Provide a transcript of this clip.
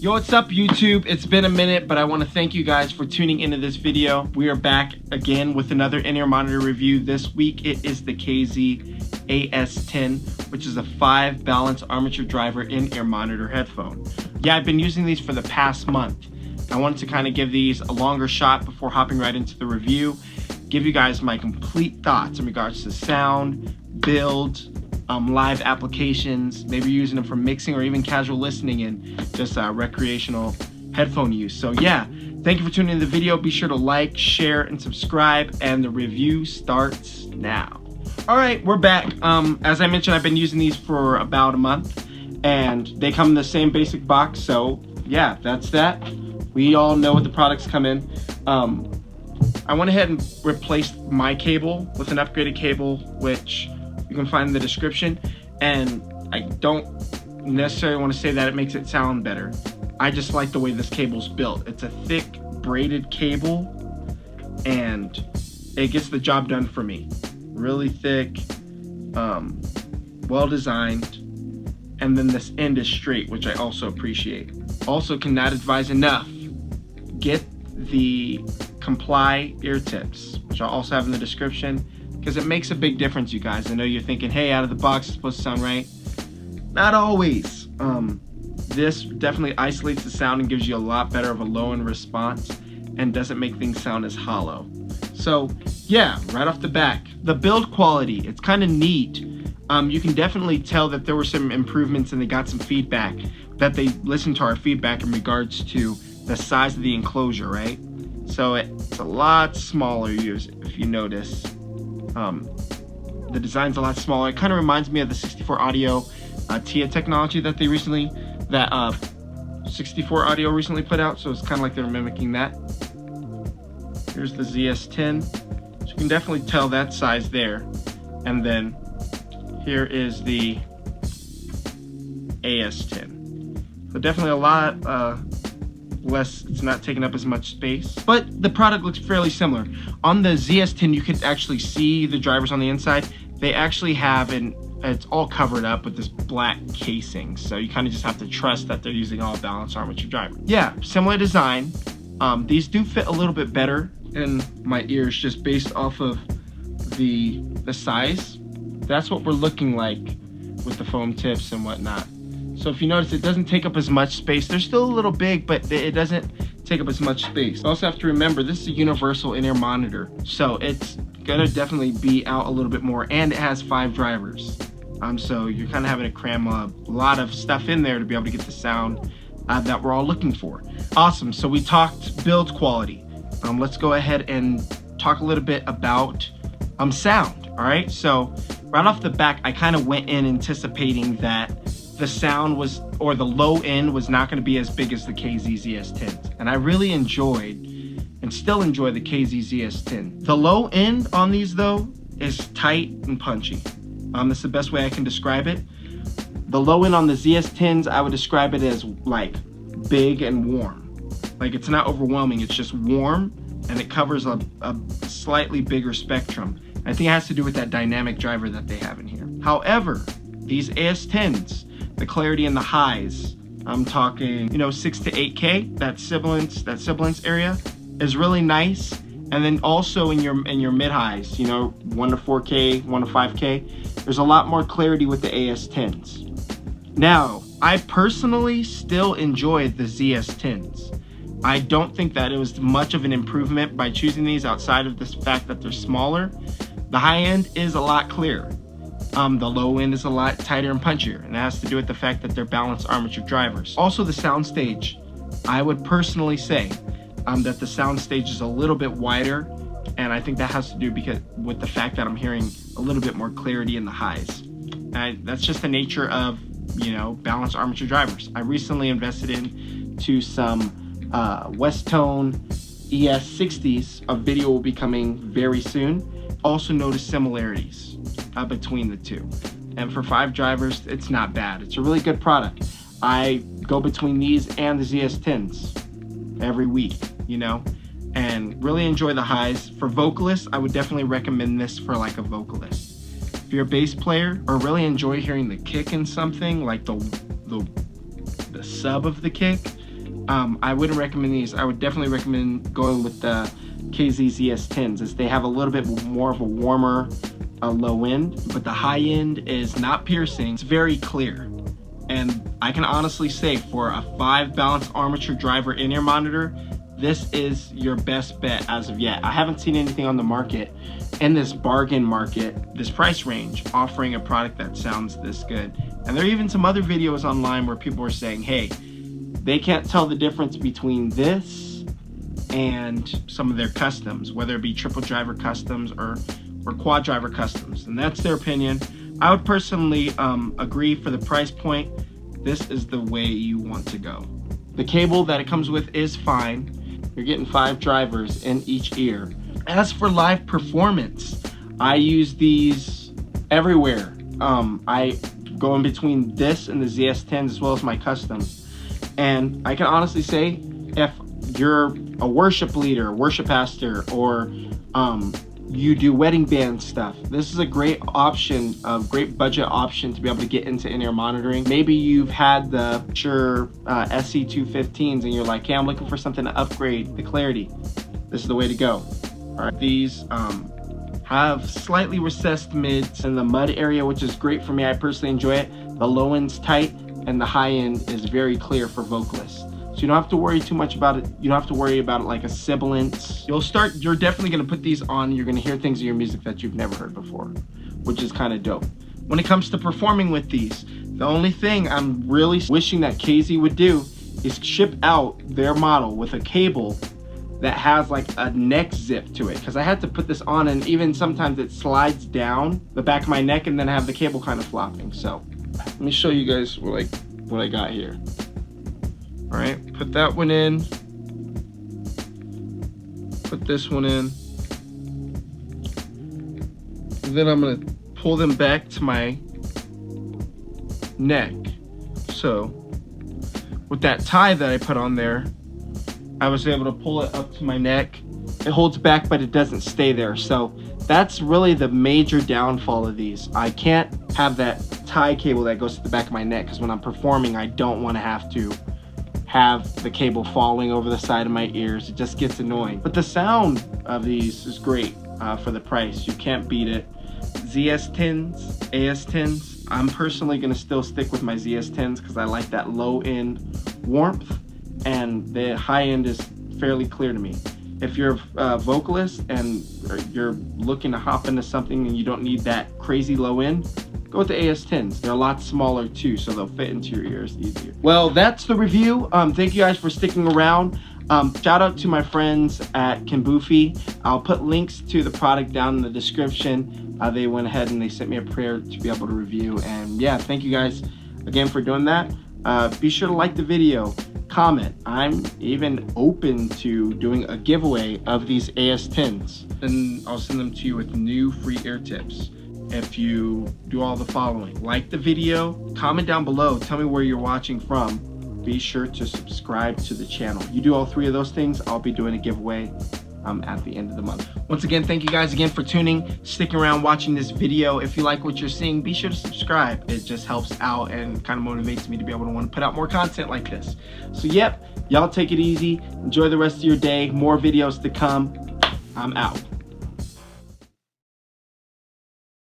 Yo, what's up YouTube? It's been a minute, but I want to thank you guys for tuning into this video. We are back again with another in-ear monitor review. This week it is the KZ AS10, which is a 5 balance armature driver in-ear monitor headphone. Yeah, I've been using these for the past month. I wanted to kind of give these a longer shot before hopping right into the review, give you guys my complete thoughts in regards to sound, build, live applications, maybe using them for mixing or even casual listening and just recreational headphone use. So yeah, thank you for tuning in the video. Be sure to like, share, and subscribe, and the review starts now. All right, we're back. As I mentioned, I've been using these for about a month, and they come in the same basic box. So yeah, that's that. We all know what the products come in. I went ahead and replaced my cable with an upgraded cable, which you can find in the description, and I don't necessarily want to say that it makes it sound better. I just like the way this cable's built. It's a thick braided cable and it gets the job done for me. Really thick, well designed, and then this end is straight, which I also appreciate. Also, cannot advise enough, get the Comply ear tips, which I'll also have in the description, because it makes a big difference, you guys. I know you're thinking, hey, out of the box it's supposed to sound right. Not always. This definitely isolates the sound and gives you a lot better of a low end response and doesn't make things sound as hollow. So yeah, right off the back, the build quality, it's kind of neat. You can definitely tell that there were some improvements and they got some feedback, that they listened to our feedback in regards to the size of the enclosure, right? So it's a lot smaller, if you notice. The design's a lot smaller. It kind of reminds me of the 64 Audio TIA technology that they recently, 64 Audio recently put out. So it's kind of like they're mimicking that. Here's the ZS10. So you can definitely tell that size there. And then here is the AS10. So definitely a lot less, it's not taking up as much space, but the product looks fairly similar. On the ZS10 you could actually see the drivers on the inside. They actually have it's all covered up with this black casing, so you kind of just have to trust that they're using all balance armature driver. Yeah, similar design. These do fit a little bit better in my ears just based off of the size. That's what we're looking like with the foam tips and whatnot. So if you notice, it doesn't take up as much space. They're still a little big, but it doesn't take up as much space. You also have to remember, this is a universal in-ear monitor, so it's gonna definitely be out a little bit more, and it has 5 drivers. So you're kind of having to cram a lot of stuff in there to be able to get the sound that we're all looking for. Awesome, so we talked build quality. Let's go ahead and talk a little bit about sound, all right? So right off the back, I kind of went in anticipating that the sound was, or the low end was not going to be as big as the KZ ZS10s. And I really enjoyed and still enjoy the KZ ZS10. The low end on these though is tight and punchy. That's the best way I can describe it. The low end on the ZS10s, I would describe it as like big and warm. Like it's not overwhelming, it's just warm and it covers a slightly bigger spectrum. I think it has to do with that dynamic driver that they have in here. However, these AS10s, the clarity in the highs, I'm talking, 6 to 8K, that sibilance area is really nice. And then also in your mid highs, 1 to 4K, 1 to 5K, there's a lot more clarity with the AS10s. Now, I personally still enjoy the ZS10s. I don't think that it was much of an improvement by choosing these outside of the fact that they're smaller. The high end is a lot clearer. The low end is a lot tighter and punchier, and that has to do with the fact that they're balanced armature drivers. Also, the soundstage, I would personally say that the soundstage is a little bit wider, and I think that has to do with the fact that I'm hearing a little bit more clarity in the highs. And that's just the nature of, balanced armature drivers. I recently invested into some Westone ES60s. A video will be coming very soon. Also notice similarities between the two, and for 5 drivers, it's not bad. It's a really good product. I go between these and the ZS10s every week, and really enjoy the highs. For vocalists, I would definitely recommend this for like a vocalist. If you're a bass player or really enjoy hearing the kick in something, like the sub of the kick, I wouldn't recommend these. I would definitely recommend going with the KZ ZS10s, as they have a little bit more of a warmer low end, but the high end is not piercing. It's very clear. And I can honestly say, for a 5 balanced armature driver in-ear monitor, this is your best bet as of yet. I haven't seen anything on the market in this bargain market, this price range, offering a product that sounds this good. And there are even some other videos online where people are saying, hey, they can't tell the difference between this and some of their customs, whether it be triple driver customs or quad driver customs. And that's their opinion. I would personally agree. For the price point, this is the way you want to go. The cable that it comes with is fine. You're getting 5 drivers in each ear. As for live performance, I use these everywhere. I go in between this and the ZS10s as well as my customs. And I can honestly say, if you're a worship leader, worship pastor, or you do wedding band stuff, this is a great option, a great budget option to be able to get into in-ear monitoring. Maybe you've had the Shure SC215s and you're like, hey, I'm looking for something to upgrade the clarity. This is the way to go. All right, these have slightly recessed mids in the mud area, which is great for me. I personally enjoy it. The low end's tight and the high end is very clear for vocalists. So you don't have to worry too much about it. You don't have to worry about it like a sibilant. You're definitely gonna put these on. You're gonna hear things in your music that you've never heard before, which is kind of dope. When it comes to performing with these, the only thing I'm really wishing that KZ would do is ship out their model with a cable that has like a neck zip to it, because I had to put this on and even sometimes it slides down the back of my neck and then I have the cable kind of flopping. So let me show you guys what I got here. All right, put that one in, put this one in, and then I'm gonna pull them back to my neck. So with that tie that I put on there, I was able to pull it up to my neck. It holds back, but it doesn't stay there. So that's really the major downfall of these. I can't have that tie cable that goes to the back of my neck, because when I'm performing, I don't want to have the cable falling over the side of my ears. It just gets annoying. But the sound of these is great for the price. You can't beat it. ZS10s, AS10s, I'm personally gonna still stick with my ZS10s because I like that low end warmth, and the high end is fairly clear to me. If you're a vocalist and you're looking to hop into something and you don't need that crazy low end, go with the AS10s. They're a lot smaller too, so they'll fit into your ears easier. Well, that's the review. Thank you guys for sticking around. Shout out to my friends at Kimboofy. I'll put links to the product down in the description. They went ahead and they sent me a prayer to be able to review. And yeah, thank you guys again for doing that. Be sure to like the video, comment. I'm even open to doing a giveaway of these AS10s. Then I'll send them to you with new free ear tips if you do all the following. Like the video, comment down below, tell me where you're watching from. Be sure to subscribe to the channel. You do all 3 of those things, I'll be doing a giveaway at the end of the month. Once again, thank you guys again for tuning, sticking around, watching this video. If you like what you're seeing, be sure to subscribe. It just helps out and kind of motivates me to be able to want to put out more content like this. So yep, y'all take it easy. Enjoy the rest of your day. More videos to come. I'm out.